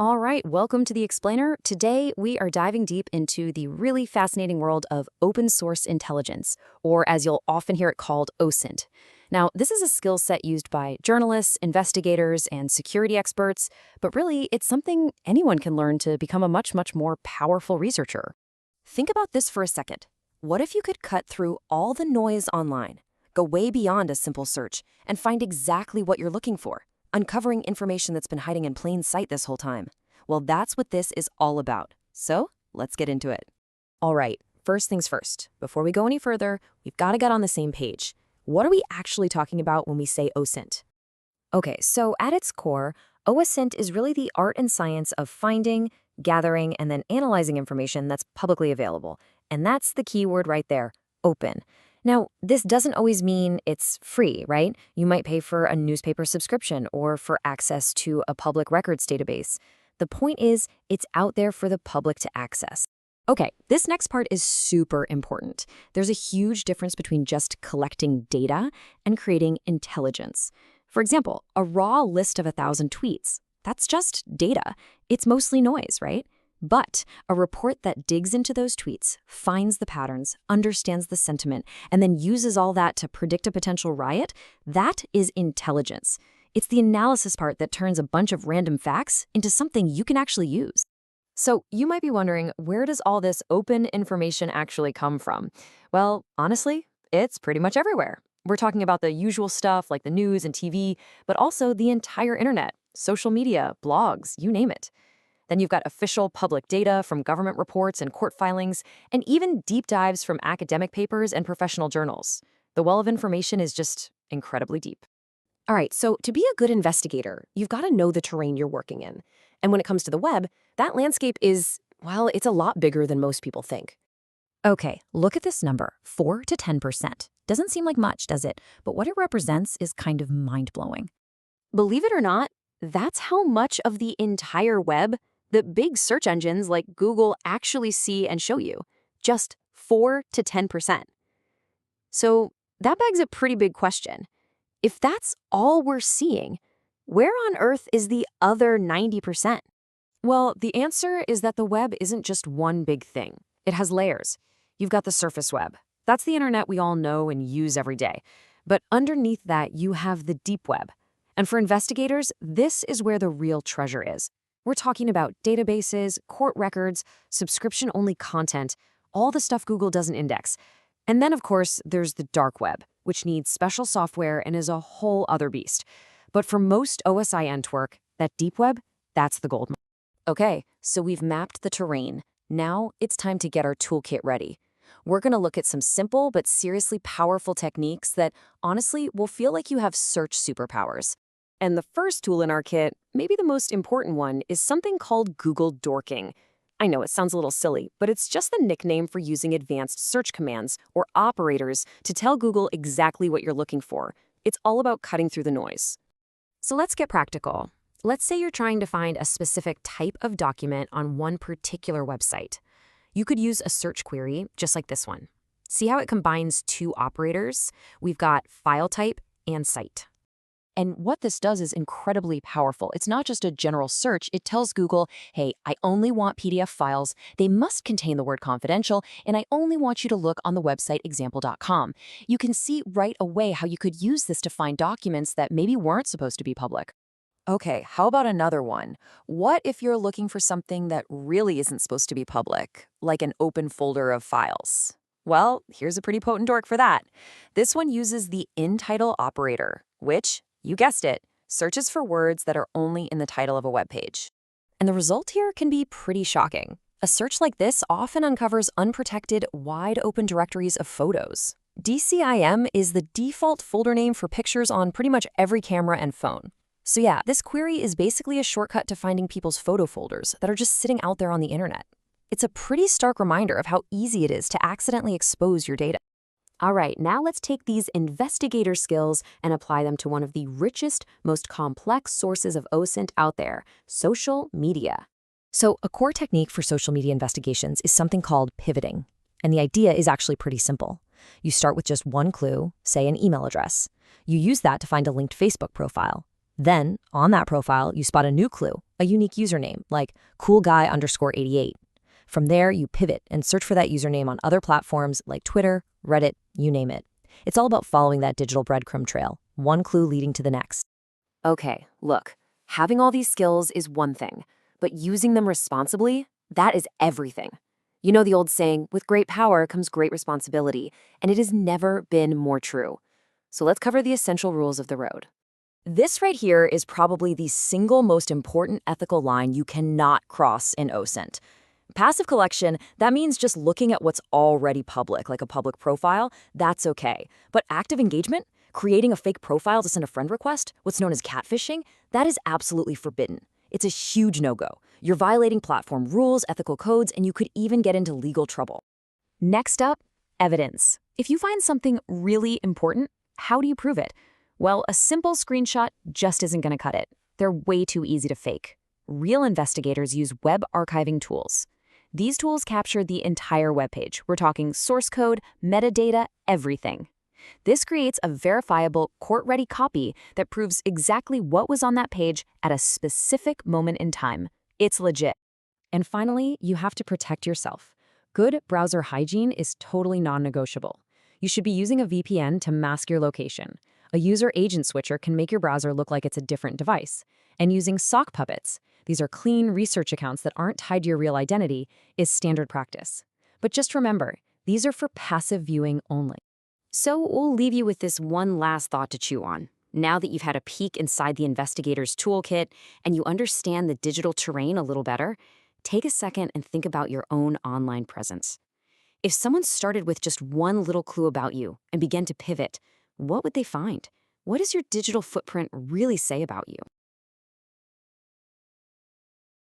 All right, welcome to the Explainer. Today, we are diving deep into the really fascinating world of open source intelligence, or as you'll often hear it called, OSINT. Now, this is a skill set used by journalists, investigators, and security experts, but really, it's something anyone can learn to become a much more powerful researcher. Think about this for a second. What if you could cut through all the noise online, go way beyond a simple search, and find exactly what you're looking for? Uncovering information that's been hiding in plain sight this whole time. Well, that's what this is all about. So, let's get into it. All right, first things first. Before we go any further, we've got to get on the same page. What are we actually talking about when we say OSINT? Okay, so at its core, OSINT is really the art and science of finding, gathering, and then analyzing information that's publicly available. And that's the key word right there, open. Now, this doesn't always mean it's free, right? You might pay for a newspaper subscription or for access to a public records database. The point is, it's out there for the public to access. Okay, this next part is super important. There's a huge difference between just collecting data and creating intelligence. For example, a raw list of 1,000 tweets, that's just data. It's mostly noise, right? But a report that digs into those tweets, finds the patterns, understands the sentiment, and then uses all that to predict a potential riot, that is intelligence. It's the analysis part that turns a bunch of random facts into something you can actually use. So you might be wondering, where does all this open information actually come from? Well, honestly, it's pretty much everywhere. We're talking about the usual stuff like the news and TV, but also the entire internet, social media, blogs, you name it. Then you've got official public data from government reports and court filings, and even deep dives from academic papers and professional journals. The well of information is just incredibly deep. All right, so to be a good investigator, you've got to know the terrain you're working in. And when it comes to the web, that landscape is, well, it's a lot bigger than most people think. Okay, look at this number, 4 to 10%. Doesn't seem like much, does it? But what it represents is kind of mind-blowing. Believe it or not, that's how much of the entire web that big search engines like Google actually see and show you. Just 4 to 10%. So that begs a pretty big question. If that's all we're seeing, where on earth is the other 90%? Well, the answer is that the web isn't just one big thing. It has layers. You've got the surface web. That's the internet we all know and use every day. But underneath that, you have the deep web. And for investigators, this is where the real treasure is. We're talking about databases, court records, subscription-only content, all the stuff Google doesn't index. And then, of course, there's the dark web, which needs special software and is a whole other beast. But for most OSINT work, that deep web, that's the gold mine. Okay, so we've mapped the terrain. Now it's time to get our toolkit ready. We're going to look at some simple but seriously powerful techniques that, honestly, will feel like you have search superpowers. And the first tool in our kit, maybe the most important one, is something called Google Dorking. I know it sounds a little silly, but it's just the nickname for using advanced search commands, or operators, to tell Google exactly what you're looking for. It's all about cutting through the noise. So let's get practical. Let's say you're trying to find a specific type of document on one particular website. You could use a search query just like this one. See how it combines two operators? We've got file type and site. And what this does is incredibly powerful. It's not just a general search. It tells Google, hey, I only want PDF files. They must contain the word confidential, and I only want you to look on the website example.com. You can see right away how you could use this to find documents that maybe weren't supposed to be public. Okay, how about another one? What if you're looking for something that really isn't supposed to be public, like an open folder of files? Well, here's a pretty potent dork for that. This one uses the in-title operator, which, you guessed it, searches for words that are only in the title of a web page. And the result here can be pretty shocking. A search like this often uncovers unprotected, wide-open directories of photos. DCIM is the default folder name for pictures on pretty much every camera and phone. So yeah, this query is basically a shortcut to finding people's photo folders that are just sitting out there on the internet. It's a pretty stark reminder of how easy it is to accidentally expose your data. All right, now let's take these investigator skills and apply them to one of the richest, most complex sources of OSINT out there, social media. So a core technique for social media investigations is something called pivoting. And the idea is actually pretty simple. You start with just one clue, say an email address. You use that to find a linked Facebook profile. Then, on that profile, you spot a new clue, a unique username like coolguy_88. From there, you pivot and search for that username on other platforms like Twitter, Reddit, you name it. It's all about following that digital breadcrumb trail, one clue leading to the next. Okay, look, having all these skills is one thing, but using them responsibly, that is everything. You know the old saying, with great power comes great responsibility, and it has never been more true. So let's cover the essential rules of the road. This right here is probably the single most important ethical line you cannot cross in OSINT. Passive collection, that means just looking at what's already public, like a public profile, that's okay. But active engagement, creating a fake profile to send a friend request, what's known as catfishing, that is absolutely forbidden. It's a huge no-go. You're violating platform rules, ethical codes, and you could even get into legal trouble. Next up, evidence. If you find something really important, how do you prove it? Well, a simple screenshot just isn't going to cut it. They're way too easy to fake. Real investigators use web archiving tools. These tools capture the entire web page. We're talking source code, metadata, everything. This creates a verifiable, court-ready copy that proves exactly what was on that page at a specific moment in time. It's legit. And finally, you have to protect yourself. Good browser hygiene is totally non-negotiable. You should be using a VPN to mask your location. A user agent switcher can make your browser look like it's a different device. And using sock puppets, these are clean research accounts that aren't tied to your real identity, is standard practice. But just remember, these are for passive viewing only. So we'll leave you with this one last thought to chew on. Now that you've had a peek inside the investigator's toolkit and you understand the digital terrain a little better, take a second and think about your own online presence. If someone started with just one little clue about you and began to pivot, what would they find? What does your digital footprint really say about you?